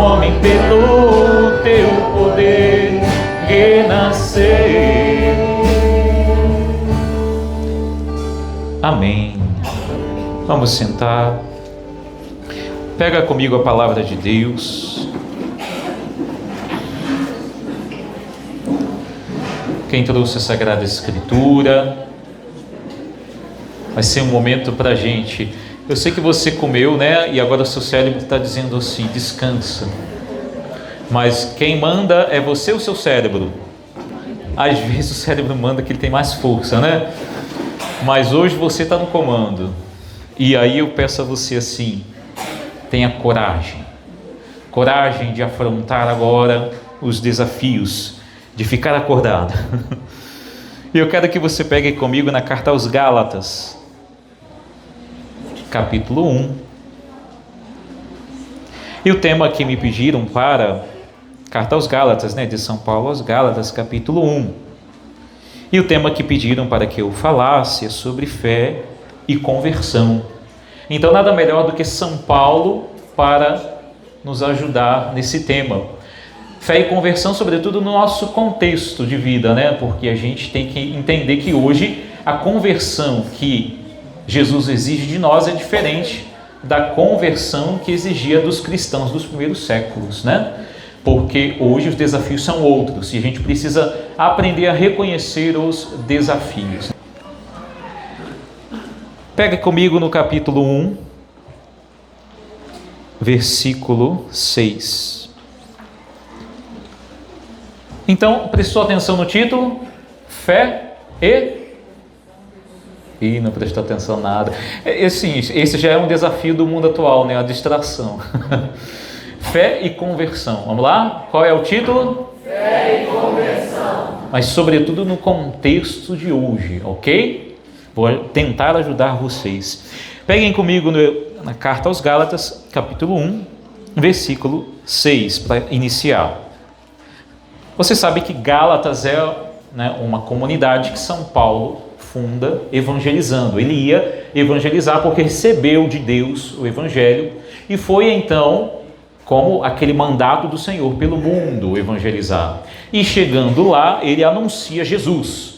homem pelo teu poder renascer. Amém. Vamos sentar. Pega comigo a palavra de Deus. Quem trouxe a Sagrada Escritura, vai ser um momento para a gente. Eu sei que você comeu, né? E agora o seu cérebro está dizendo assim: descansa. Mas quem manda é você ou o seu cérebro? Às vezes o cérebro manda que ele tem mais força, né? Mas hoje você está no comando. E aí eu peço a você assim: tenha coragem. Coragem de afrontar agora os desafios, de ficar acordado. E eu quero que você pegue comigo na carta aos Gálatas, capítulo 1. E o tema que me pediram para carta aos Gálatas, né, de São Paulo aos Gálatas, capítulo 1. E o tema que pediram para que eu falasse é sobre fé e conversão. Então nada melhor do que São Paulo para nos ajudar nesse tema. Fé e conversão, sobretudo no nosso contexto de vida, né? Porque a gente tem que entender que hoje a conversão que Jesus exige de nós é diferente da conversão que exigia dos cristãos dos primeiros séculos, né? Porque hoje os desafios são outros e a gente precisa aprender a reconhecer os desafios. Pega comigo no capítulo 1, versículo 6. Então, prestou atenção no título? Fé e não prestou atenção nada. Esse já é um desafio do mundo atual, né? A distração. Fé e conversão. Vamos lá? Qual é o título? Fé e conversão. Mas sobretudo no contexto de hoje, ok? Vou tentar ajudar vocês. Peguem comigo na carta aos Gálatas, capítulo 1, versículo 6, para iniciar. Você sabe que Gálatas é, né, uma comunidade que São Paulo funda evangelizando. Ele ia evangelizar porque recebeu de Deus o evangelho e foi então como aquele mandato do Senhor pelo mundo evangelizar. E chegando lá, ele anuncia Jesus.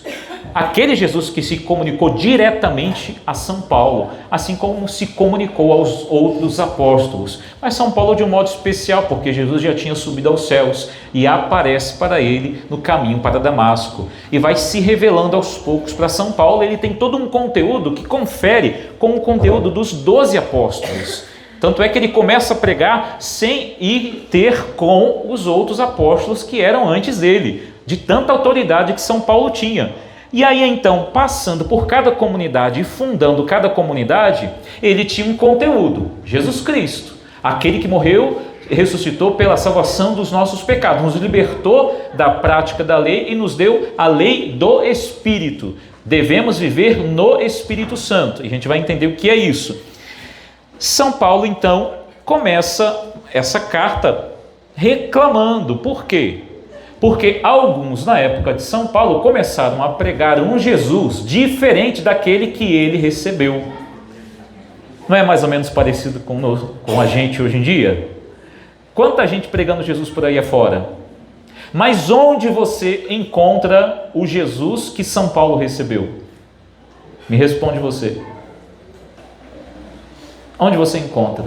Aquele Jesus que se comunicou diretamente a São Paulo, assim como se comunicou aos outros apóstolos. Mas São Paulo de um modo especial, porque Jesus já tinha subido aos céus e aparece para ele no caminho para Damasco. E vai se revelando aos poucos para São Paulo. Ele tem todo um conteúdo que confere com o conteúdo dos 12 apóstolos. Tanto é que ele começa a pregar sem ir ter com os outros apóstolos que eram antes dele, de tanta autoridade que São Paulo tinha. E aí então, passando por cada comunidade e fundando cada comunidade, ele tinha um conteúdo: Jesus Cristo, aquele que morreu e ressuscitou pela salvação dos nossos pecados, nos libertou da prática da lei e nos deu a lei do Espírito. Devemos viver no Espírito Santo, e a gente vai entender o que é isso. São Paulo então começa essa carta reclamando. Por quê? Porque alguns na época de São Paulo começaram a pregar um Jesus diferente daquele que ele recebeu. Não é mais ou menos parecido com a gente hoje em dia? Quanta gente pregando Jesus por aí afora? Mas onde você encontra o Jesus que São Paulo recebeu? Me responde você. Onde você encontra?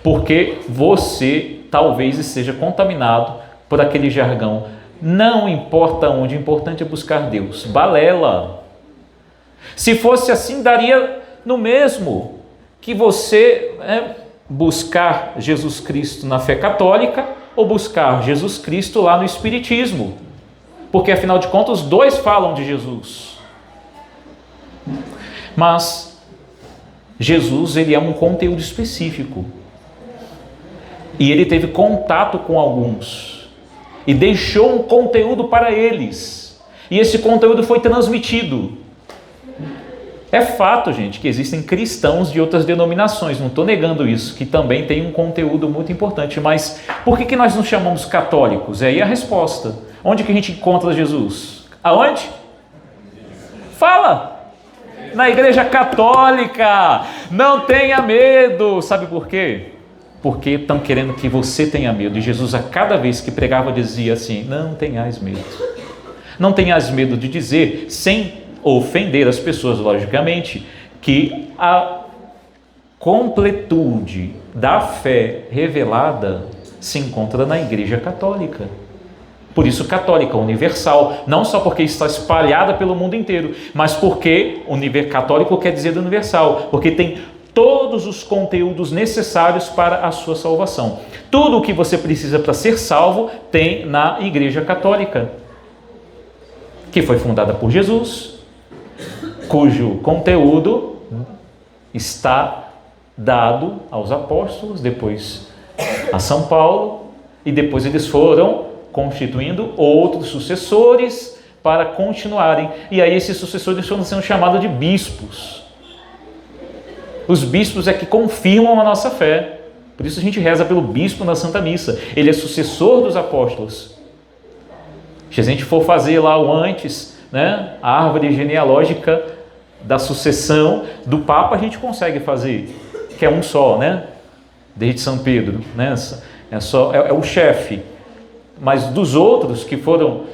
Porque você talvez esteja contaminado por aquele jargão: não importa onde, o importante é buscar Deus. Balela. Se fosse assim, daria no mesmo que você buscar Jesus Cristo na fé católica ou buscar Jesus Cristo lá no Espiritismo, porque afinal de contas os dois falam de Jesus. Mas Jesus, ele é um conteúdo específico e ele teve contato com alguns e deixou um conteúdo para eles, e esse conteúdo foi transmitido. É fato, gente, que existem cristãos de outras denominações, não estou negando isso, que também tem um conteúdo muito importante, mas por que nós nos chamamos católicos? É aí a resposta. Onde que a gente encontra Jesus? Aonde? Fala! Na Igreja Católica. Não tenha medo. Sabe por quê? porque estão querendo que você tenha medo. E Jesus, a cada vez que pregava, dizia assim: não tenhais medo. Não tenhas medo de dizer, sem ofender as pessoas, logicamente, que a completude da fé revelada se encontra na Igreja Católica. Por isso, católica, universal, não só porque está espalhada pelo mundo inteiro, mas porque católico quer dizer universal, porque tem todos os conteúdos necessários para a sua salvação. Tudo o que você precisa para ser salvo tem na Igreja Católica, que foi fundada por Jesus, cujo conteúdo está dado aos apóstolos, depois a São Paulo, e depois eles foram constituindo outros sucessores para continuarem. E aí esses sucessores foram sendo chamados de bispos. Os bispos é que confirmam a nossa fé. Por isso a gente reza pelo bispo na Santa Missa. Ele é sucessor dos apóstolos. Se a gente for fazer lá o antes, né, a árvore genealógica da sucessão do Papa, a gente consegue fazer, que é um só, né? Desde São Pedro, né? É o chefe. Mas dos outros que foram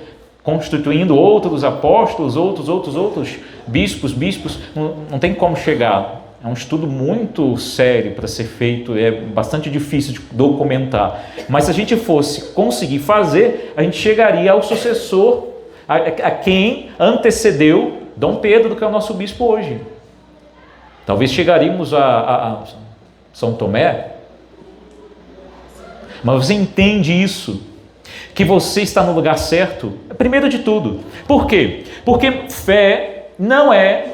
constituindo outros apóstolos, outros bispos, não tem como chegar. É um estudo muito sério para ser feito, é bastante difícil de documentar. Mas se a gente fosse conseguir fazer, a gente chegaria ao sucessor, a quem antecedeu Dom Pedro, que é o nosso bispo hoje. Talvez chegaríamos a São Tomé. Mas você entende isso? Que você está no lugar certo? Primeiro de tudo. Por quê? Porque fé não é,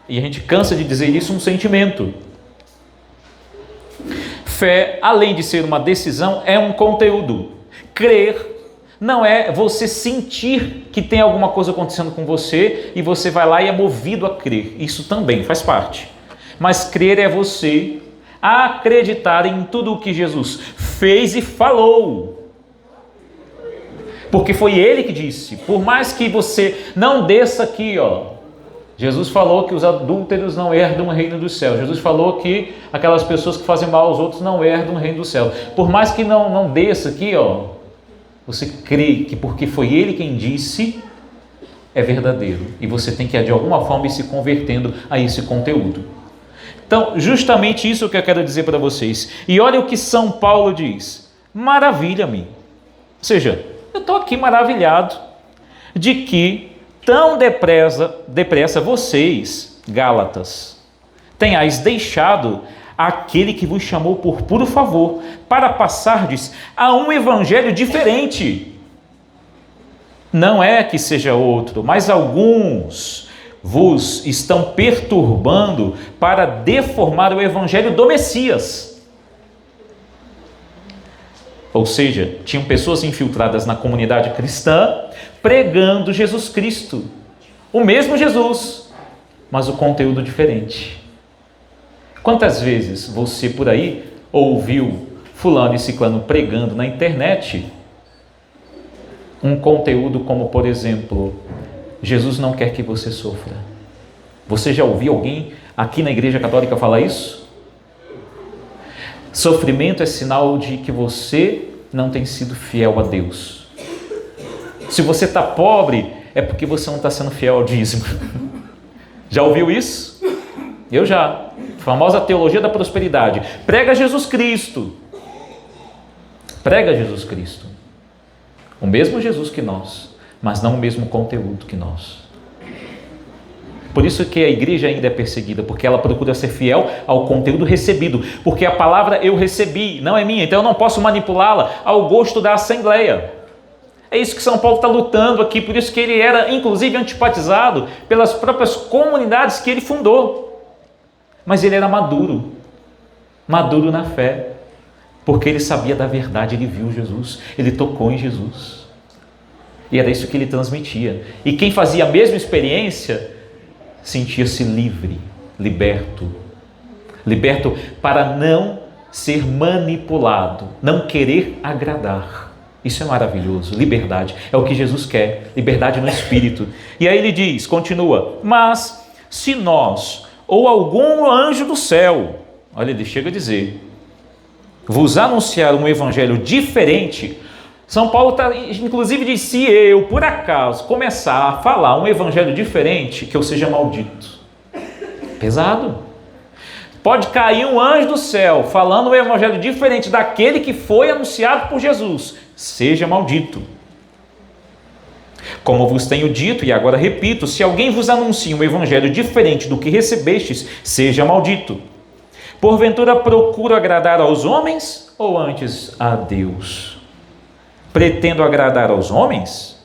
e a gente cansa de dizer isso, um sentimento. Fé, além de ser uma decisão, é um conteúdo. Crer não é você sentir que tem alguma coisa acontecendo com você e você vai lá e é movido a crer. Isso também faz parte. Mas crer é você acreditar em tudo o que Jesus fez e falou. Porque foi ele que disse, por mais que você não desça aqui, Jesus falou que os adúlteros não herdam o reino dos céus. Jesus falou que aquelas pessoas que fazem mal aos outros não herdam o reino dos céus. Por mais que não desça aqui, você crê que porque foi ele quem disse, é verdadeiro. E você tem que, de alguma forma, ir se convertendo a esse conteúdo. Então, justamente isso que eu quero dizer para vocês. E olha o que São Paulo diz. Maravilha-me. Ou seja, eu estou aqui maravilhado de que tão depressa vocês, Gálatas, tenhais deixado aquele que vos chamou por puro favor, para passardes a um evangelho diferente. Não é que seja outro, mas alguns vos estão perturbando para deformar o evangelho do Messias. Ou seja, tinham pessoas infiltradas na comunidade cristã pregando Jesus Cristo, o mesmo Jesus, mas o conteúdo diferente. Quantas vezes você por aí ouviu fulano e ciclano pregando na internet um conteúdo como, por exemplo, Jesus não quer que você sofra? Você já ouviu alguém aqui na Igreja Católica falar isso? Sofrimento é sinal de que você não tem sido fiel a Deus. Se você está pobre, é porque você não está sendo fiel ao dízimo. Já ouviu isso? Eu já. A famosa teologia da prosperidade. Prega Jesus Cristo. Prega Jesus Cristo. O mesmo Jesus que nós, mas não o mesmo conteúdo que nós. Por isso que a igreja ainda é perseguida, porque ela procura ser fiel ao conteúdo recebido, porque a palavra eu recebi, não é minha, então eu não posso manipulá-la ao gosto da Assembleia. É isso que São Paulo está lutando aqui, por isso que ele era inclusive antipatizado pelas próprias comunidades que ele fundou. Mas ele era maduro na fé, porque ele sabia da verdade, ele viu Jesus, ele tocou em Jesus. E era isso que ele transmitia. E quem fazia a mesma experiência sentia-se livre, liberto para não ser manipulado, não querer agradar. Isso é maravilhoso, liberdade, é o que Jesus quer, liberdade no espírito. E aí ele diz, continua, mas se nós ou algum anjo do céu, olha, ele chega a dizer, vos anunciar um evangelho diferente, São Paulo está, inclusive, diz: se eu, por acaso, começar a falar um evangelho diferente, que eu seja maldito. Pesado. Pode cair um anjo do céu falando um evangelho diferente daquele que foi anunciado por Jesus. Seja maldito. Como vos tenho dito, e agora repito, se alguém vos anuncia um evangelho diferente do que recebestes, seja maldito. Porventura procuro agradar aos homens ou antes a Deus? Pretendo agradar aos homens?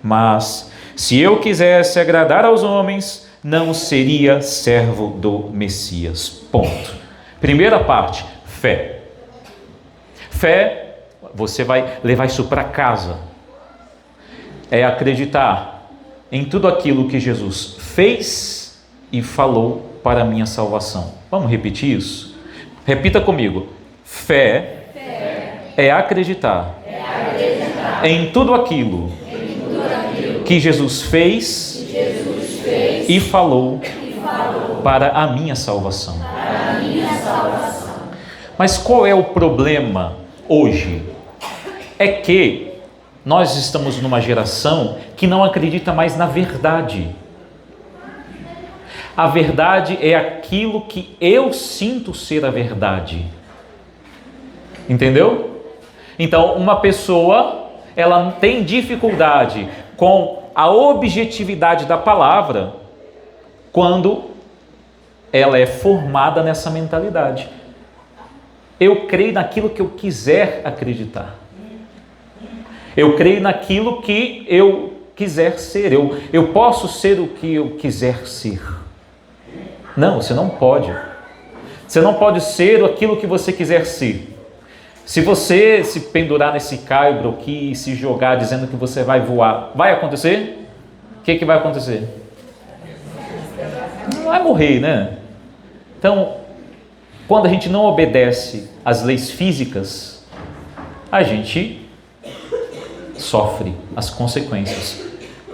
Mas se eu quisesse agradar aos homens, não seria servo do Messias. Ponto. Primeira parte, fé. Fé, você vai levar isso para casa. É acreditar em tudo aquilo que Jesus fez e falou para a minha salvação. Vamos repetir isso? Repita comigo. Fé é acreditar em tudo aquilo que Jesus fez e falou para a minha salvação. Mas qual é o problema hoje? É que nós estamos numa geração que não acredita mais na verdade. A verdade é aquilo que eu sinto ser a verdade. Entendeu? Então, uma pessoa, ela tem dificuldade com a objetividade da palavra quando ela é formada nessa mentalidade. Eu creio naquilo que eu quiser acreditar. Eu creio naquilo que eu quiser ser. Eu posso ser o que eu quiser ser. Não, você não pode. Você não pode ser aquilo que você quiser ser. Se você se pendurar nesse caibro aqui e se jogar dizendo que você vai voar, vai acontecer? O que vai acontecer? Não vai morrer, né? Então, quando a gente não obedece às leis físicas, a gente sofre as consequências.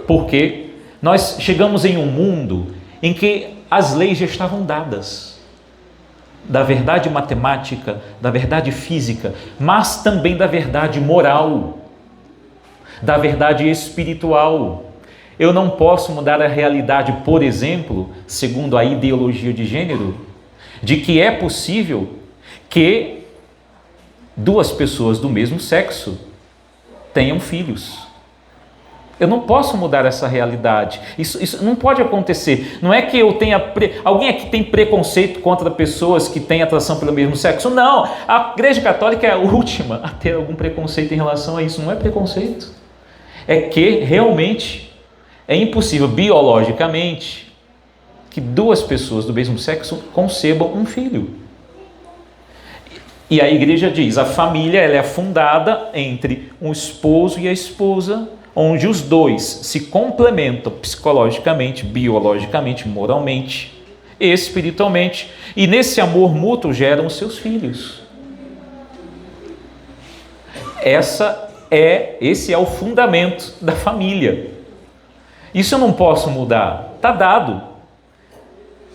Porque nós chegamos em um mundo em que as leis já estavam dadas. Da verdade matemática, da verdade física, mas também da verdade moral, da verdade espiritual. Eu não posso mudar a realidade, por exemplo, segundo a ideologia de gênero, de que é possível que duas pessoas do mesmo sexo tenham filhos. Eu não posso mudar essa realidade. Isso não pode acontecer. Não é que eu tenha... Alguém aqui tem preconceito contra pessoas que têm atração pelo mesmo sexo? Não. A Igreja Católica é a última a ter algum preconceito em relação a isso. Não é preconceito. É que realmente é impossível, biologicamente, que duas pessoas do mesmo sexo concebam um filho. E a Igreja diz, a família ela é fundada entre um esposo e a esposa, onde os dois se complementam psicologicamente, biologicamente, moralmente, espiritualmente, e nesse amor mútuo geram os seus filhos. Esse é o fundamento da família. Isso eu não posso mudar, está dado.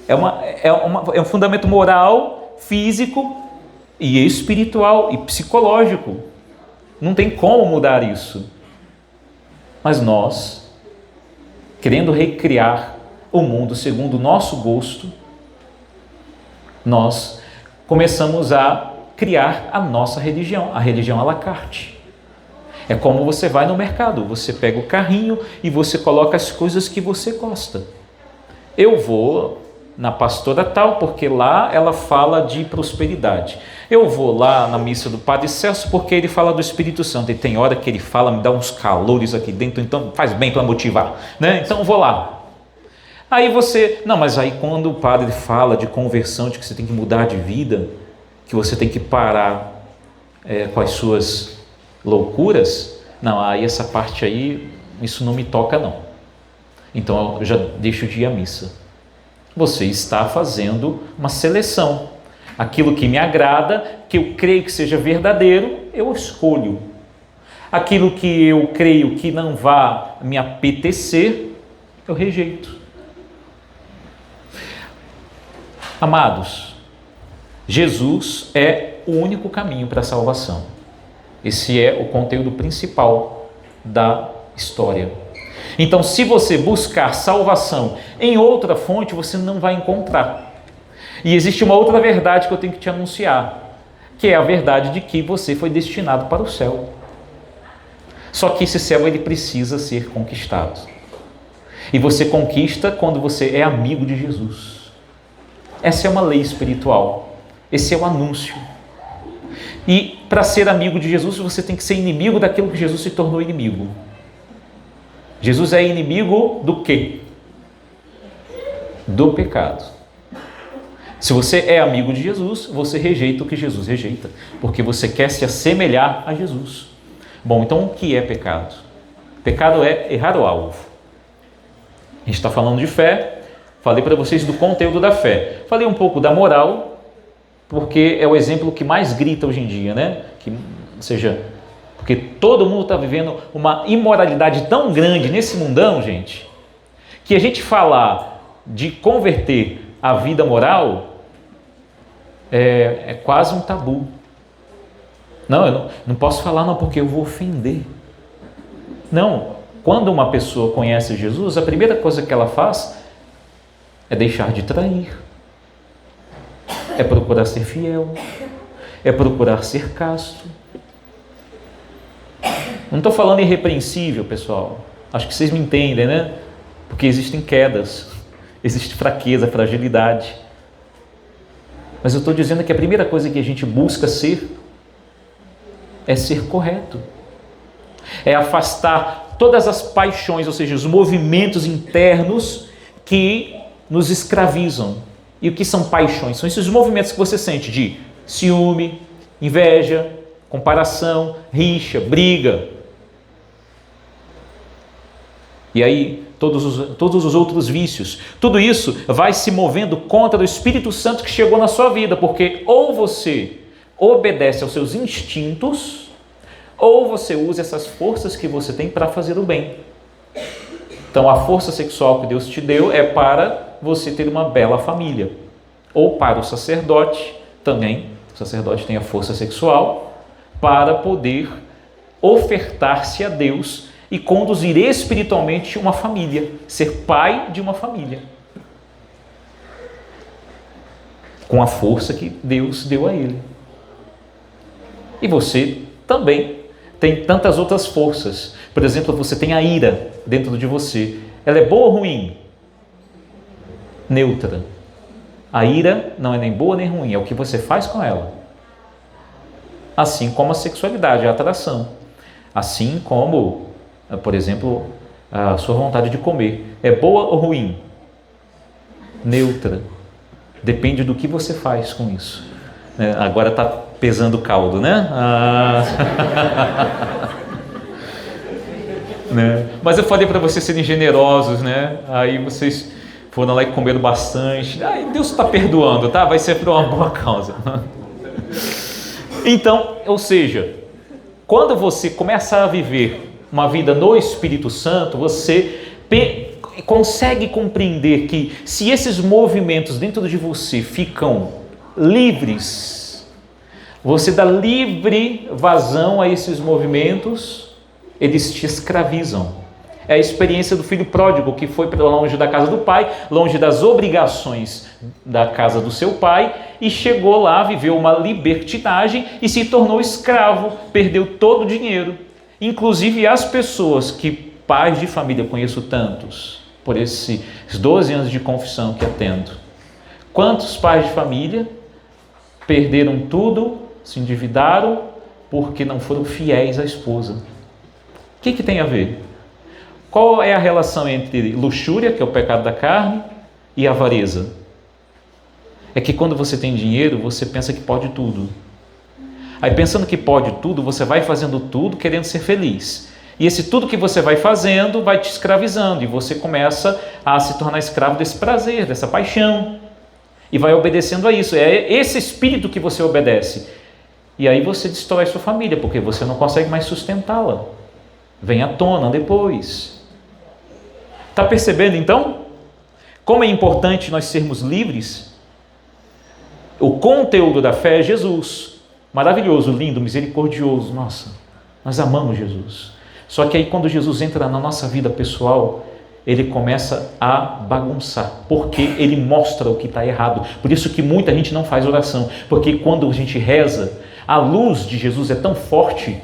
É um fundamento moral, físico e espiritual e psicológico. Não tem como mudar isso. Mas nós, querendo recriar o mundo segundo o nosso gosto, nós começamos a criar a nossa religião, a religião à la carte. É como você vai no mercado, você pega o carrinho e você coloca as coisas que você gosta. Eu vou na pastora tal, porque lá ela fala de prosperidade. Eu vou lá na missa do Padre Celso, porque ele fala do Espírito Santo, e tem hora que ele fala, me dá uns calores aqui dentro, então faz bem para motivar, né? Então eu vou lá. Aí mas aí quando o padre fala de conversão, de que você tem que mudar de vida, que você tem que parar com as suas loucuras, não, aí essa parte aí, isso não me toca não. Então eu já deixo de ir à missa. Você está fazendo uma seleção. Aquilo que me agrada, que eu creio que seja verdadeiro, eu escolho. Aquilo que eu creio que não vá me apetecer, eu rejeito. Amados, Jesus é o único caminho para a salvação. Esse é o conteúdo principal da história. Então, se você buscar salvação em outra fonte, você não vai encontrar. E existe uma outra verdade que eu tenho que te anunciar, que é a verdade de que você foi destinado para o céu. Só que esse céu ele precisa ser conquistado. E você conquista quando você é amigo de Jesus. Essa é uma lei espiritual. Esse é o anúncio. E para ser amigo de Jesus, você tem que ser inimigo daquilo que Jesus se tornou inimigo. Jesus é inimigo do quê? Do pecado. Se você é amigo de Jesus, você rejeita o que Jesus rejeita, porque você quer se assemelhar a Jesus. Bom, então o que é pecado? Pecado é errar o alvo. A gente está falando de fé, falei para vocês do conteúdo da fé. Falei um pouco da moral, porque é o exemplo que mais grita hoje em dia, né? Ou seja, porque todo mundo está vivendo uma imoralidade tão grande nesse mundão, gente, que a gente falar de converter a vida moral é quase um tabu. Não, eu não posso falar não, porque eu vou ofender. Não, quando uma pessoa conhece Jesus, a primeira coisa que ela faz é deixar de trair, é procurar ser fiel, é procurar ser casto. Não estou falando irrepreensível, pessoal. Acho que vocês me entendem, né? Porque existem quedas, existe fraqueza, fragilidade. Mas eu estou dizendo que a primeira coisa que a gente busca ser é ser correto. É afastar todas as paixões, ou seja, os movimentos internos que nos escravizam. E o que são paixões? São esses movimentos que você sente de ciúme, inveja, comparação, rixa, briga. E aí, todos os outros vícios. Tudo isso vai se movendo contra o Espírito Santo que chegou na sua vida, porque ou você obedece aos seus instintos, ou você usa essas forças que você tem para fazer o bem. Então, a força sexual que Deus te deu é para você ter uma bela família. Ou para o sacerdote também, o sacerdote tem a força sexual, para poder ofertar-se a Deus e conduzir espiritualmente uma família, ser pai de uma família, com a força que Deus deu a ele. E você também tem tantas outras forças. Por exemplo, você tem a ira dentro de você. Ela é boa ou ruim? Neutra. A ira não é nem boa nem ruim, é o que você faz com ela. Assim como a sexualidade, a atração. Assim como, por exemplo, a sua vontade de comer. É boa ou ruim? Neutra. Depende do que você faz com isso. Agora está pesando o caldo, né? Né? Mas eu falei para vocês serem generosos, né? Aí vocês foram lá e comeram bastante. Aí Deus está perdoando, tá? Vai ser por uma boa causa. Então, ou seja, quando você começa a viver uma vida no Espírito Santo, você consegue compreender que se esses movimentos dentro de você ficam livres, você dá livre vazão a esses movimentos, eles te escravizam. É a experiência do filho pródigo que foi para longe da casa do pai, longe das obrigações da casa do seu pai, e chegou lá, viveu uma libertinagem e se tornou escravo, perdeu todo o dinheiro. Inclusive as pessoas que, pais de família, conheço tantos, por esses 12 anos de confissão que atendo. Quantos pais de família perderam tudo, se endividaram porque não foram fiéis à esposa? O que tem a ver? Qual é a relação entre luxúria, que é o pecado da carne, e avareza? É que quando você tem dinheiro, você pensa que pode tudo. Aí pensando que pode tudo, você vai fazendo tudo querendo ser feliz. E esse tudo que você vai fazendo vai te escravizando, e você começa a se tornar escravo desse prazer, dessa paixão, e vai obedecendo a isso. É esse espírito que você obedece. E aí você destrói sua família, porque você não consegue mais sustentá-la. Vem à tona depois. Está percebendo então? Como é importante nós sermos livres? O conteúdo da fé é Jesus. maravilhoso, lindo, misericordioso. Nossa, nós amamos Jesus. Só que aí quando Jesus entra na nossa vida pessoal, ele começa a bagunçar, porque ele mostra o que está errado. Por isso que muita gente não faz oração, porque quando a gente reza, a luz de Jesus é tão forte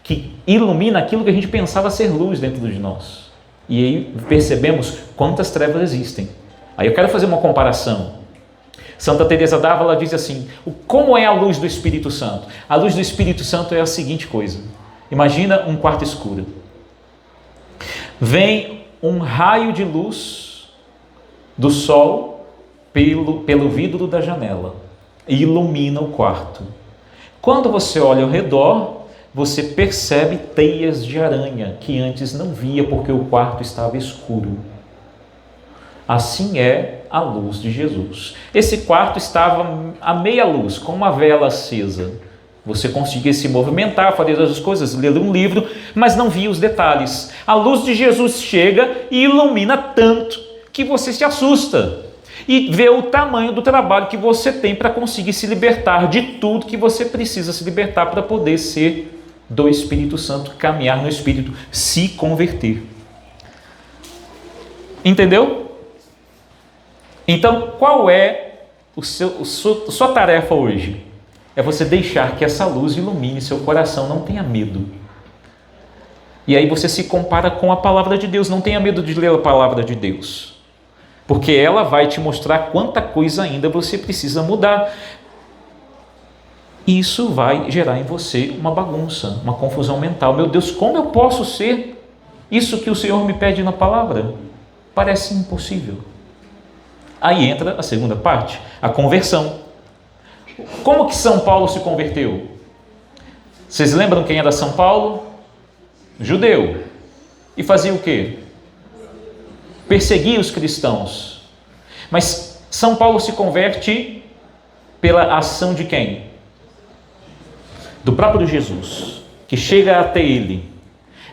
que ilumina aquilo que a gente pensava ser luz dentro de nós. E aí percebemos quantas trevas existem. Aí eu quero fazer uma comparação. Santa Teresa d'Ávila diz assim: como é a luz do Espírito Santo? A luz do Espírito Santo é a seguinte coisa: imagina um quarto escuro. Vem um raio de luz do sol pelo vidro da janela e ilumina o quarto. Quando você olha ao redor, você percebe teias de aranha que antes não via porque o quarto estava escuro. Assim é a luz de Jesus. Esse quarto estava à meia luz, com uma vela acesa. Você conseguia se movimentar, fazer as coisas, ler um livro, mas não via os detalhes. A luz de Jesus chega e ilumina tanto que você se assusta e vê o tamanho do trabalho que você tem para conseguir se libertar de tudo que você precisa se libertar para poder ser do Espírito Santo, caminhar no Espírito, se converter. Entendeu? Então, qual é a sua tarefa hoje? É você deixar que essa luz ilumine seu coração, não tenha medo. E aí você se compara com a palavra de Deus, não tenha medo de ler a palavra de Deus, porque ela vai te mostrar quanta coisa ainda você precisa mudar. Isso vai gerar em você uma bagunça, uma confusão mental. Meu Deus, como eu posso ser isso que o Senhor me pede na palavra? Parece impossível. Aí entra a segunda parte, a conversão. Como que São Paulo se converteu? Vocês lembram quem era São Paulo? Judeu. E fazia o quê? Perseguia os cristãos. Mas São Paulo se converte pela ação de quem? Do próprio Jesus, que chega até ele.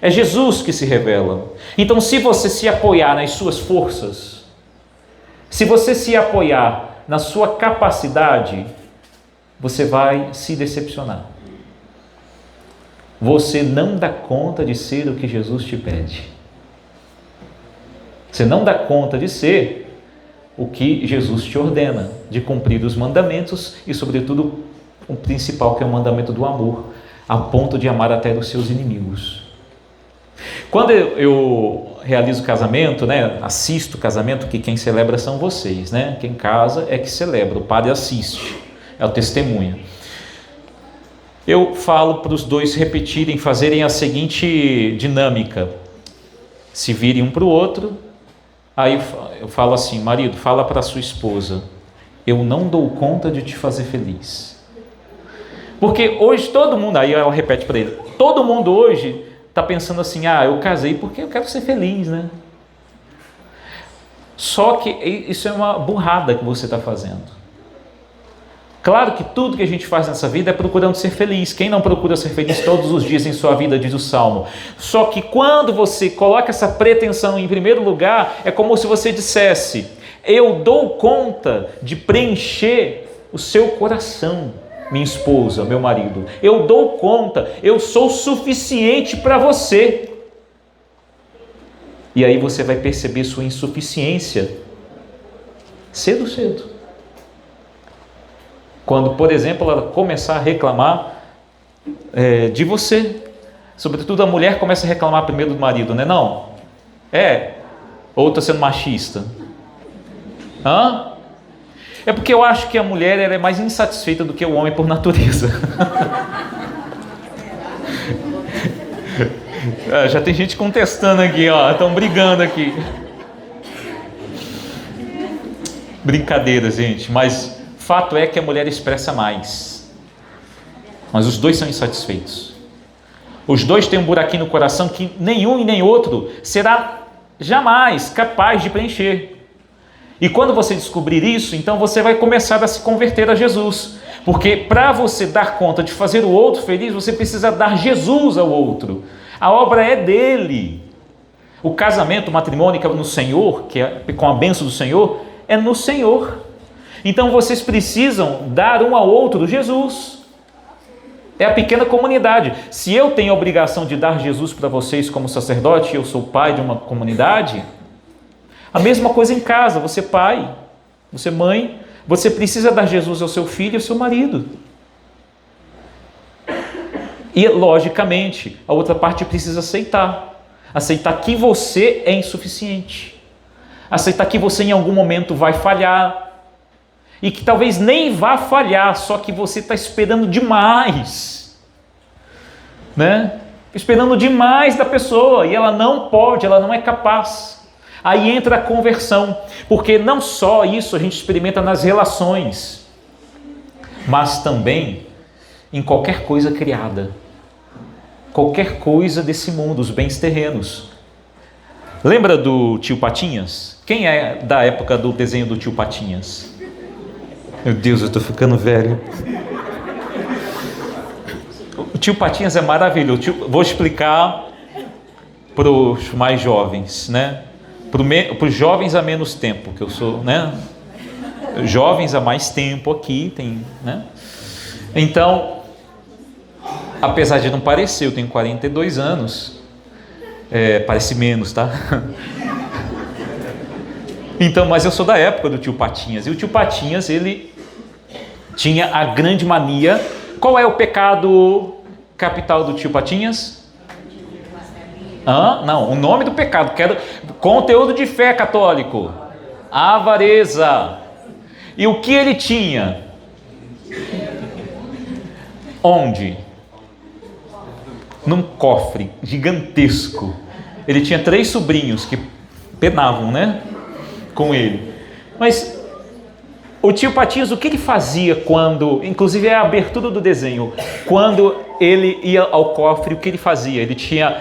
É Jesus que se revela. Então, se você se apoiar nas suas forças, se você se apoiar na sua capacidade, você vai se decepcionar. Você não dá conta de ser o que Jesus te pede. Você não dá conta de ser o que Jesus te ordena, de cumprir os mandamentos e, sobretudo, o principal, que é o mandamento do amor, a ponto de amar até os seus inimigos. Quando eu realizo casamento, assisto casamento, que quem celebra são vocês, quem casa é que celebra, o padre assiste, é o testemunha. Eu falo para os dois repetirem, fazerem a seguinte dinâmica: se virem um para o outro, aí eu falo assim: marido, fala para a sua esposa, eu não dou conta de te fazer feliz. Porque hoje todo mundo, aí ela repete para ele, todo mundo hoje está pensando assim: eu casei porque eu quero ser feliz, Só que isso é uma burrada que você está fazendo. Claro que tudo que a gente faz nessa vida é procurando ser feliz. Quem não procura ser feliz todos os dias em sua vida, diz o Salmo. Só que quando você coloca essa pretensão em primeiro lugar, é como se você dissesse: eu dou conta de preencher o seu coração, minha esposa, meu marido. Eu dou conta, eu sou suficiente para você. E aí você vai perceber sua insuficiência cedo. Quando, por exemplo, ela começar a reclamar de você. Sobretudo a mulher começa a reclamar primeiro do marido, não? Ou está sendo machista? É porque eu acho que a mulher ela é mais insatisfeita do que o homem por natureza. Já tem gente contestando aqui, estão brigando aqui. Brincadeira, gente, mas fato é que a mulher expressa mais. Mas os dois são insatisfeitos. Os dois têm um buraquinho no coração que nenhum e nem outro será jamais capaz de preencher. E quando você descobrir isso, então você vai começar a se converter a Jesus. Porque para você dar conta de fazer o outro feliz, você precisa dar Jesus ao outro. A obra é dele. O casamento, o matrimônio que é no Senhor, que é com a bênção do Senhor, é no Senhor. Então vocês precisam dar um ao outro Jesus. É a pequena comunidade. Se eu tenho a obrigação de dar Jesus para vocês como sacerdote, eu sou pai de uma comunidade, a mesma coisa em casa, você pai, você mãe, você precisa dar Jesus ao seu filho e ao seu marido. E, logicamente, a outra parte precisa aceitar. Aceitar que você é insuficiente. Aceitar que você em algum momento vai falhar. E que talvez nem vá falhar, só que você está esperando demais. Né? Esperando demais da pessoa. E ela não pode, ela não é capaz. Aí entra a conversão. Porque não só isso a gente experimenta nas relações, mas também em qualquer coisa criada. Qualquer coisa desse mundo, os bens terrenos. Lembra do Tio Patinhas? Quem é da época do desenho do Tio Patinhas? Meu Deus, eu estou ficando velho. O Tio Patinhas é maravilhoso. Vou explicar para os mais jovens, né? Para os jovens há menos tempo, que eu sou, né? Jovens há mais tempo aqui, tem, né? Então, apesar de não parecer, eu tenho 42 anos, parece menos, tá? Então, mas eu sou da época do Tio Patinhas, e o Tio Patinhas, ele tinha a grande mania. Qual é o pecado capital do Tio Patinhas? Não, o nome do pecado, quero conteúdo de fé católico. Avareza. E o que ele tinha? Onde? Num cofre gigantesco. Ele tinha 3 sobrinhos que penavam, né? Com ele. Mas o Tio Patinhas, o que ele fazia quando, inclusive é a abertura do desenho, quando ele ia ao cofre, o que ele fazia? Ele tinha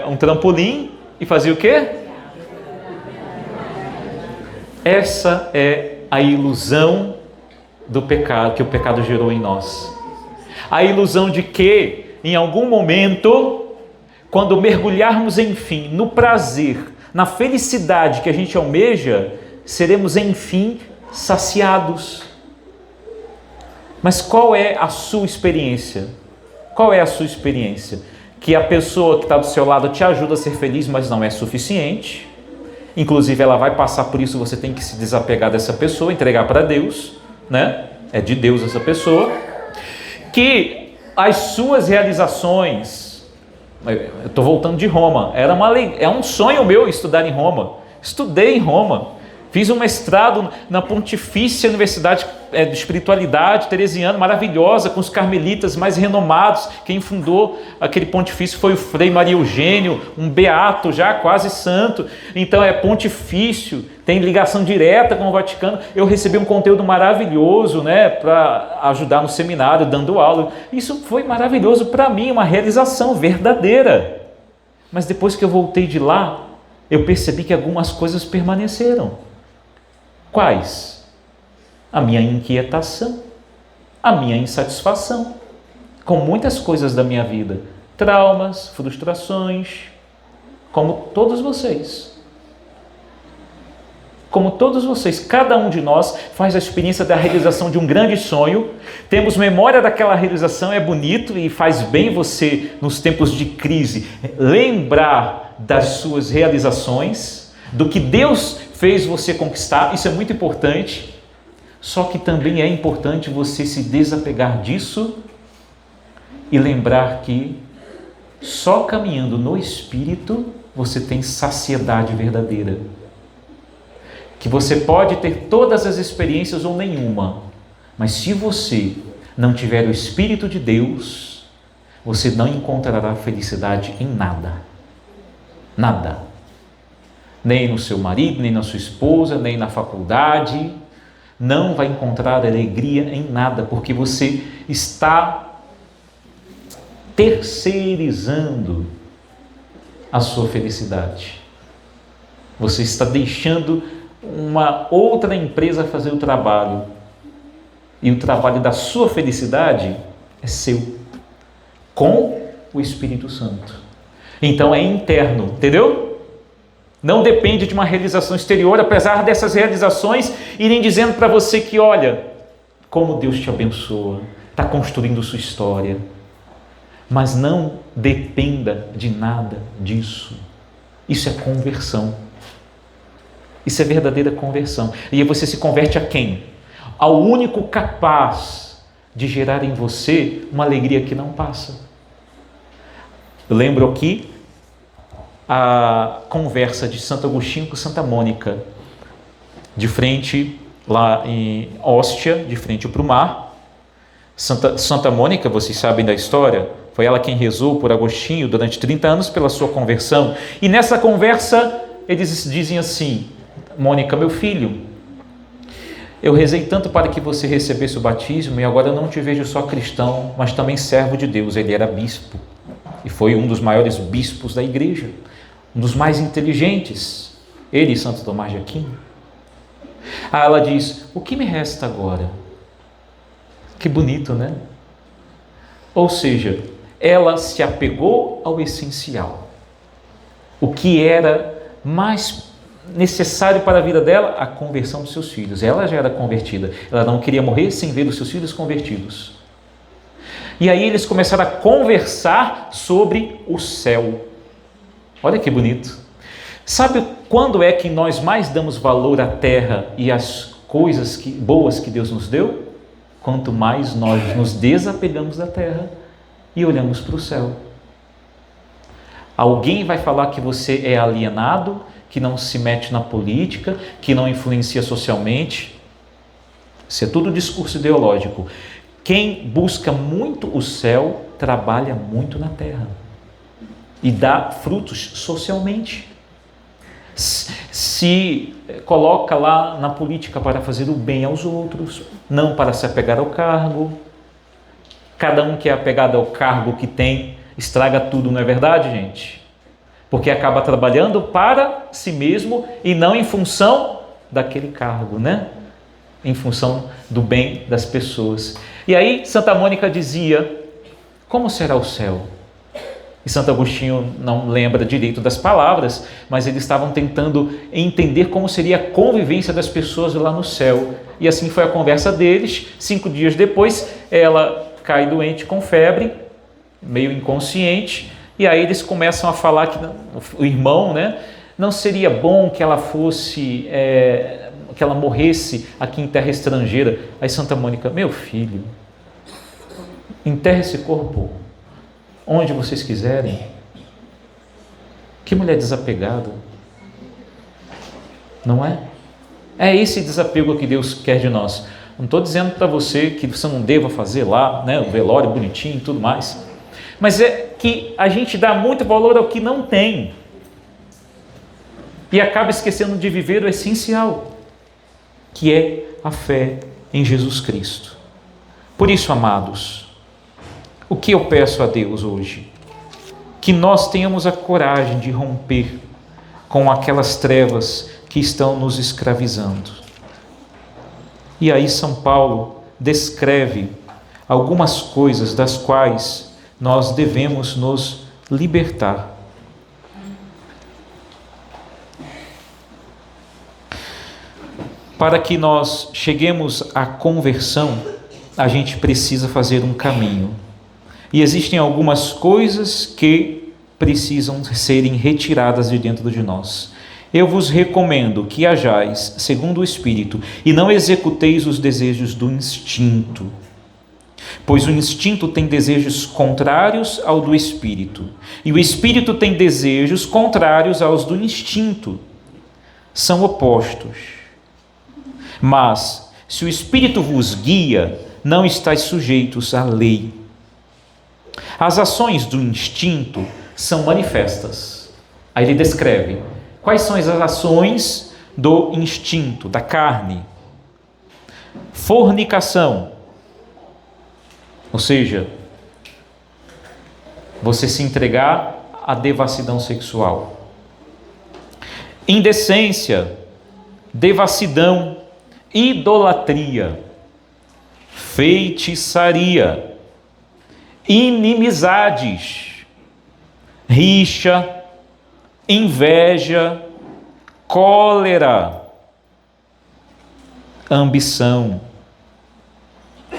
um trampolim e fazia o quê? Essa é a ilusão do pecado, que o pecado gerou em nós. A ilusão de que, em algum momento, quando mergulharmos, enfim, no prazer, na felicidade que a gente almeja, seremos, enfim, saciados. Mas qual é a sua experiência? Qual é a sua experiência? Que a pessoa que está do seu lado te ajuda a ser feliz, mas não é suficiente. Inclusive, ela vai passar por isso, você tem que se desapegar dessa pessoa, entregar para Deus, né? É de Deus essa pessoa. Que as suas realizações... Eu estou voltando de Roma. É um sonho meu estudar em Roma. Estudei em Roma. Fiz um mestrado na Pontifícia Universidade de Espiritualidade Teresiana, maravilhosa, com os carmelitas mais renomados. Quem fundou aquele pontifício foi o Frei Maria Eugênio, um beato já quase santo. Então é pontifício, tem ligação direta com o Vaticano. Eu recebi um conteúdo maravilhoso, né, para ajudar no seminário, dando aula. Isso foi maravilhoso para mim, uma realização verdadeira. Mas depois que eu voltei de lá, eu percebi que algumas coisas permaneceram. Quais? A minha inquietação, a minha insatisfação com muitas coisas da minha vida, traumas, frustrações, como todos vocês. Como todos vocês, cada um de nós faz a experiência da realização de um grande sonho, temos memória daquela realização, é bonito e faz bem você, nos tempos de crise, lembrar das suas realizações, do que Deus fez você conquistar, isso é muito importante, só que também é importante você se desapegar disso e lembrar que só caminhando no Espírito você tem saciedade verdadeira. Que você pode ter todas as experiências ou nenhuma, mas se você não tiver o Espírito de Deus, você não encontrará felicidade em nada. Nada. Nem no seu marido, nem na sua esposa, nem na faculdade. Não vai encontrar alegria em nada, porque você está terceirizando a sua felicidade. Você está deixando uma outra empresa fazer o trabalho. E o trabalho da sua felicidade é seu, com o Espírito Santo. Então é interno, entendeu? Não depende de uma realização exterior, apesar dessas realizações irem dizendo para você que, olha, como Deus te abençoa, está construindo sua história. Mas não dependa de nada disso. Isso é conversão. Isso é verdadeira conversão. E aí você se converte a quem? Ao único capaz de gerar em você uma alegria que não passa. Eu lembro aqui a conversa de Santo Agostinho com Santa Mônica, de frente lá em Óstia, de frente para o mar. Santa Mônica, vocês sabem da história, foi ela quem rezou por Agostinho durante 30 anos pela sua conversão. E nessa conversa eles dizem assim: Mônica, meu filho, eu rezei tanto para que você recebesse o batismo e agora eu não te vejo só cristão, mas também servo de Deus. Ele era bispo e foi um dos maiores bispos da igreja, um dos mais inteligentes, ele e Santo Tomás de Aquino. Ela diz: o que me resta agora? Que bonito, né? Ou seja, ela se apegou ao essencial. O que era mais necessário para a vida dela? A conversão dos seus filhos. Ela já era convertida. Ela não queria morrer sem ver os seus filhos convertidos. E aí eles começaram a conversar sobre o céu. Olha que bonito. Sabe quando é que nós mais damos valor à terra e às coisas boas que Deus nos deu? Quanto mais nós nos desapegamos da terra e olhamos para o céu. Alguém vai falar que você é alienado, que não se mete na política, que não influencia socialmente. Isso é tudo discurso ideológico. Quem busca muito o céu, trabalha muito na terra e dá frutos socialmente. Se coloca lá na política para fazer o bem aos outros, não para se apegar ao cargo. Cada um que é apegado ao cargo que tem, estraga tudo, não é verdade, gente? Porque acaba trabalhando para si mesmo e não em função daquele cargo, né? Em função do bem das pessoas. E aí Santa Mônica dizia: como será o céu? E Santo Agostinho não lembra direito das palavras, mas eles estavam tentando entender como seria a convivência das pessoas lá no céu. E assim foi a conversa deles. 5 dias depois, ela cai doente com febre, meio inconsciente, e aí eles começam a falar que o irmão, né, não seria bom que ela fosse, que ela morresse aqui em terra estrangeira. Aí Santa Mônica: meu filho, enterre esse corpo onde vocês quiserem. Que mulher desapegada, não é? É esse desapego que Deus quer de nós. Não estou dizendo para você que você não deva fazer lá, né, o velório bonitinho e tudo mais, mas é que a gente dá muito valor ao que não tem e acaba esquecendo de viver o essencial, que é a fé em Jesus Cristo. Por isso, amados, o que eu peço a Deus hoje? Que nós tenhamos a coragem de romper com aquelas trevas que estão nos escravizando. E aí São Paulo descreve algumas coisas das quais nós devemos nos libertar. Para que nós cheguemos à conversão, a gente precisa fazer um caminho. E existem algumas coisas que precisam serem retiradas de dentro de nós. Eu vos recomendo que hajais segundo o Espírito e não executeis os desejos do instinto, pois o instinto tem desejos contrários ao do Espírito, e o Espírito tem desejos contrários aos do instinto. São opostos. Mas, se o Espírito vos guia, não estáis sujeitos à lei. As ações do instinto são manifestas. Aí ele descreve quais são as ações do instinto, da carne. Fornicação, ou seja, você se entregar à devassidão sexual. Indecência, devassidão, idolatria, feitiçaria, inimizades, rixa, inveja, cólera, ambição,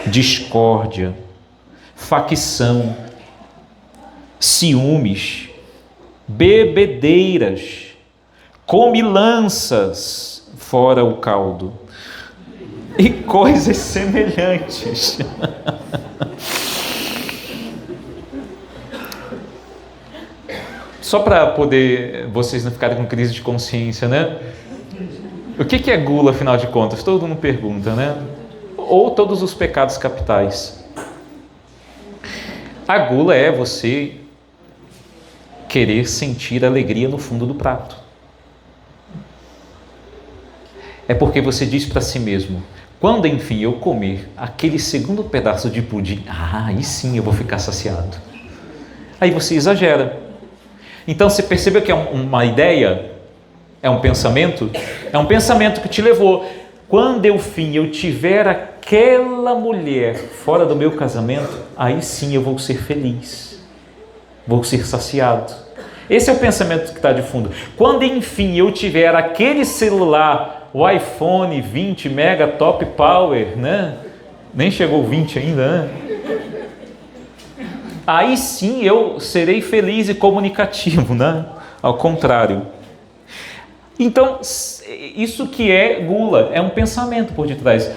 discórdia, facção, ciúmes, bebedeiras, comilanças, fora o caldo, e coisas semelhantes. Só para poder vocês não ficarem com crise de consciência, né? O que é gula, afinal de contas? Todo mundo pergunta, né? Ou todos os pecados capitais. A gula é você querer sentir alegria no fundo do prato. É porque você diz para si mesmo: quando enfim eu comer aquele segundo pedaço de pudim, aí sim eu vou ficar saciado. Aí você exagera. Então você percebeu que é uma ideia? É um pensamento? É um pensamento que te levou. Quando eu tiver aquela mulher fora do meu casamento, aí sim eu vou ser feliz. Vou ser saciado. Esse é o pensamento que está de fundo. Quando enfim eu tiver aquele celular, o iPhone 20 mega top power, né? Nem chegou 20 ainda, né? Aí sim eu serei feliz e comunicativo, né? Ao contrário. Então, isso que é gula, é um pensamento por detrás.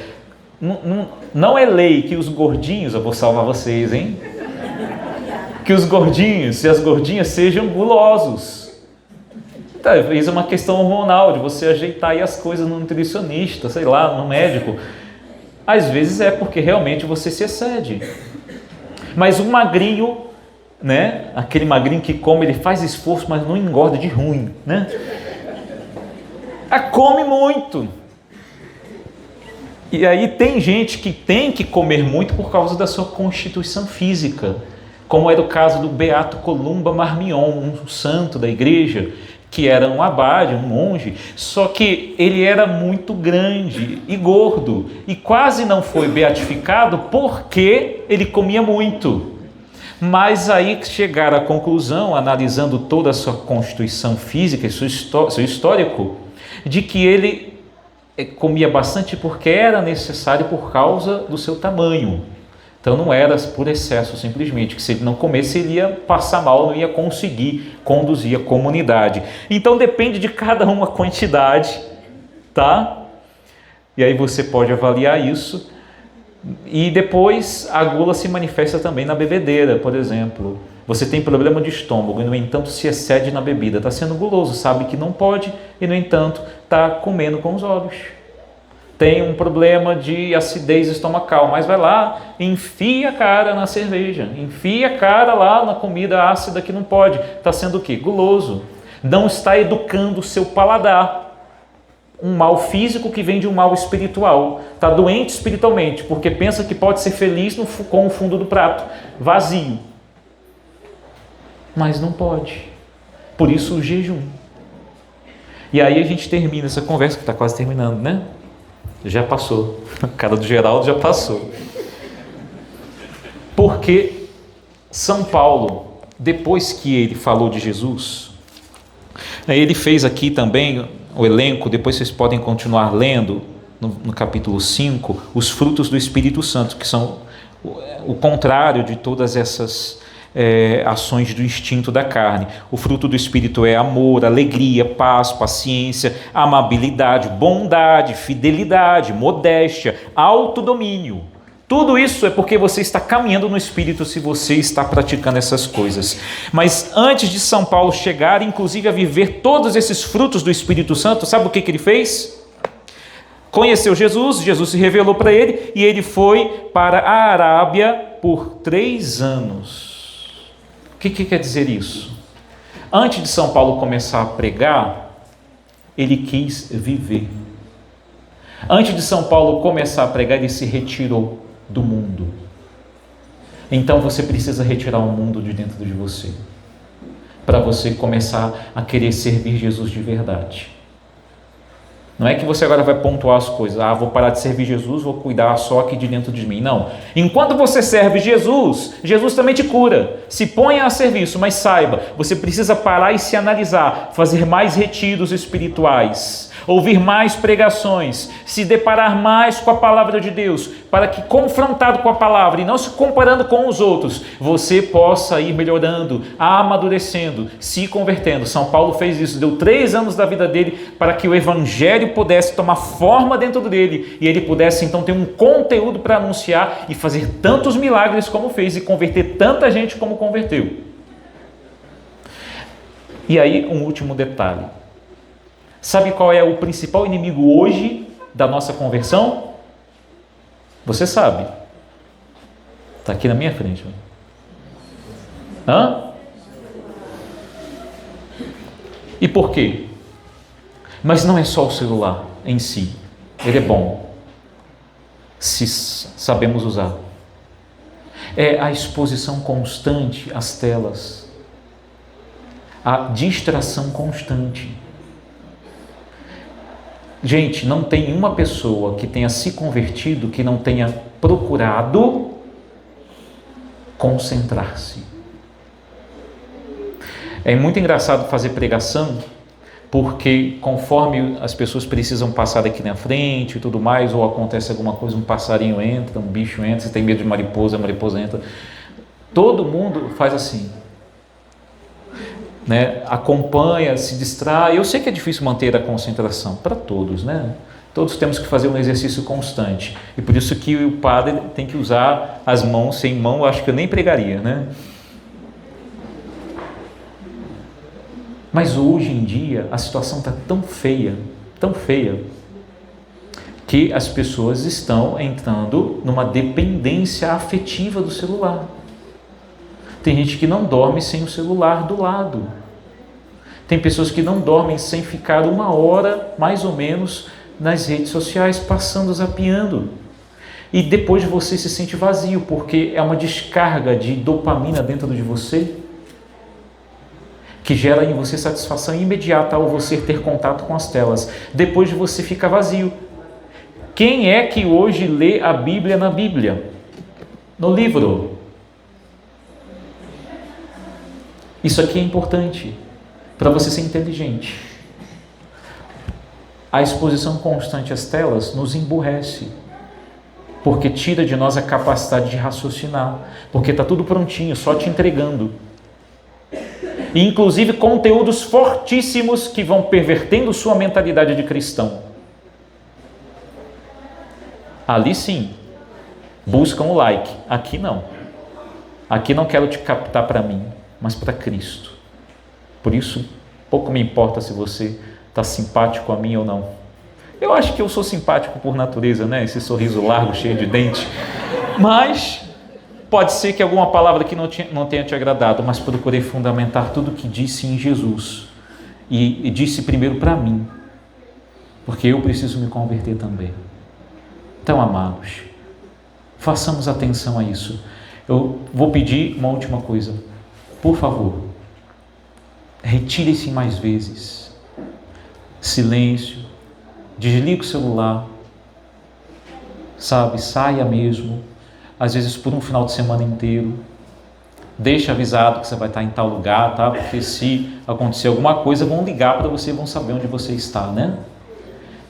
Não é lei que os gordinhos, eu vou salvar vocês, hein? Que os gordinhos e as gordinhas sejam gulosos. Talvez é uma questão hormonal, de você ajeitar aí as coisas no nutricionista, sei lá, no médico. Às vezes é porque realmente você se excede. Mas um magrinho, né? Aquele magrinho que come, ele faz esforço, mas não engorda de ruim, né? Come muito. E aí tem gente que tem que comer muito por causa da sua constituição física, como era o caso do Beato Columba Marmion, um santo da igreja, que era um abade, um monge, só que ele era muito grande e gordo, e quase não foi beatificado porque ele comia muito. Mas aí chegaram à conclusão, analisando toda a sua constituição física e seu histórico, de que ele comia bastante porque era necessário por causa do seu tamanho. Então não era por excesso simplesmente, que se ele não comesse ele ia passar mal, não ia conseguir conduzir a comunidade. Então depende de cada uma a quantidade, tá? E aí você pode avaliar isso. E depois a gula se manifesta também na bebedeira, por exemplo. Você tem problema de estômago e no entanto se excede na bebida, está sendo guloso, sabe que não pode e no entanto está comendo com os olhos. Tem um problema de acidez estomacal, mas vai lá, enfia a cara na cerveja, enfia a cara lá na comida ácida que não pode. Está sendo o quê? Guloso. Não está educando o seu paladar. Um mal físico que vem de um mal espiritual. Está doente espiritualmente, porque pensa que pode ser feliz com o fundo do prato, vazio. Mas não pode. Por isso o jejum. E aí a gente termina essa conversa, que está quase terminando, né? Já passou. A cara do Geraldo já passou. Porque São Paulo, depois que ele falou de Jesus, ele fez aqui também o elenco, depois vocês podem continuar lendo no capítulo 5, os frutos do Espírito Santo, que são o contrário de todas essas ações do instinto da carne. O fruto do Espírito é amor, alegria, paz, paciência, amabilidade, bondade, fidelidade, modéstia, autodomínio. Tudo isso é porque você está caminhando no Espírito se você está praticando essas coisas. Mas antes de São Paulo chegar, inclusive, a viver todos esses frutos do Espírito Santo, sabe o que ele fez? Conheceu Jesus, Jesus se revelou para ele e ele foi para a Arábia por 3 anos. O que quer dizer isso? Antes de São Paulo começar a pregar, ele quis viver. Antes de São Paulo começar a pregar, ele se retirou do mundo. Então você precisa retirar o mundo de dentro de você, para você começar a querer servir Jesus de verdade. Não é que você agora vai pontuar as coisas. Ah, vou parar de servir Jesus, vou cuidar só aqui de dentro de mim. Não. Enquanto você serve Jesus, Jesus também te cura. Se ponha a serviço, mas saiba, você precisa parar e se analisar, fazer mais retiros espirituais, ouvir mais pregações, se deparar mais com a palavra de Deus, para que, confrontado com a palavra e não se comparando com os outros, você possa ir melhorando, amadurecendo, se convertendo. São Paulo fez isso, deu 3 anos da vida dele para que o evangelho pudesse tomar forma dentro dele e ele pudesse então ter um conteúdo para anunciar e fazer tantos milagres como fez e converter tanta gente como converteu. E aí, um último detalhe. Sabe qual é o principal inimigo hoje da nossa conversão? Você sabe. Está aqui na minha frente. E por quê? Mas não é só o celular em si. Ele é bom, se sabemos usar. É a exposição constante às telas, a distração constante. Gente, não tem uma pessoa que tenha se convertido que não tenha procurado concentrar-se. É muito engraçado fazer pregação, porque conforme as pessoas precisam passar aqui na frente e tudo mais, ou acontece alguma coisa, um passarinho entra, um bicho entra, você tem medo de mariposa, a mariposa entra, todo mundo faz assim, né? Acompanha, se distrai. Eu sei que é difícil manter a concentração para todos, né? Todos temos que fazer um exercício constante, e por isso que o padre tem que usar as mãos. Sem mão eu acho que eu nem pregaria, né? Mas hoje em dia a situação está tão feia, que as pessoas estão entrando numa dependência afetiva do celular. Tem gente que não dorme sem o celular do lado. Tem pessoas que não dormem sem ficar 1 hora, mais ou menos, nas redes sociais, passando, zapeando. E depois você se sente vazio, porque é uma descarga de dopamina dentro de você, que gera em você satisfação imediata ao você ter contato com as telas. Depois você fica vazio. Quem é que hoje lê a Bíblia na Bíblia? No livro? Isso aqui é importante para você ser inteligente. A exposição constante às telas nos emburrece, porque tira de nós a capacidade de raciocinar, porque está tudo prontinho, só te entregando. E inclusive conteúdos fortíssimos que vão pervertendo sua mentalidade de cristão. Ali sim, buscam o like. Aqui não. Aqui não quero te captar para mim, mas para Cristo. Por isso, pouco me importa se você está simpático a mim ou não. Eu acho que eu sou simpático por natureza, né? Esse sorriso largo, cheio de dente. Mas pode ser que alguma palavra aqui não tenha te agradado, mas procurei fundamentar tudo o que disse em Jesus. E disse primeiro para mim, porque eu preciso me converter também. Então, amados, façamos atenção a isso. Eu vou pedir uma última coisa. Por favor, retire-se mais vezes. Silêncio, desligue o celular, sabe, saia mesmo, às vezes por um final de semana inteiro. Deixe avisado que você vai estar em tal lugar, tá? Porque se acontecer alguma coisa, vão ligar para você, vão saber onde você está, né?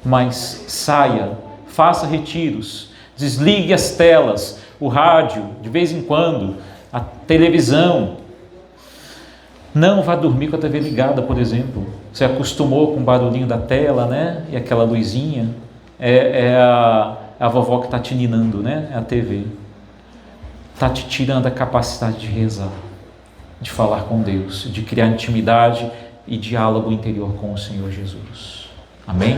Mas saia, faça retiros, desligue as telas, o rádio, de vez em quando, a televisão. Não vá dormir com a TV ligada, por exemplo. Você acostumou com o barulhinho da tela, né? E aquela luzinha. É a vovó que está te ninando, né? É a TV. Está te tirando a capacidade de rezar, de falar com Deus, de criar intimidade e diálogo interior com o Senhor Jesus. Amém?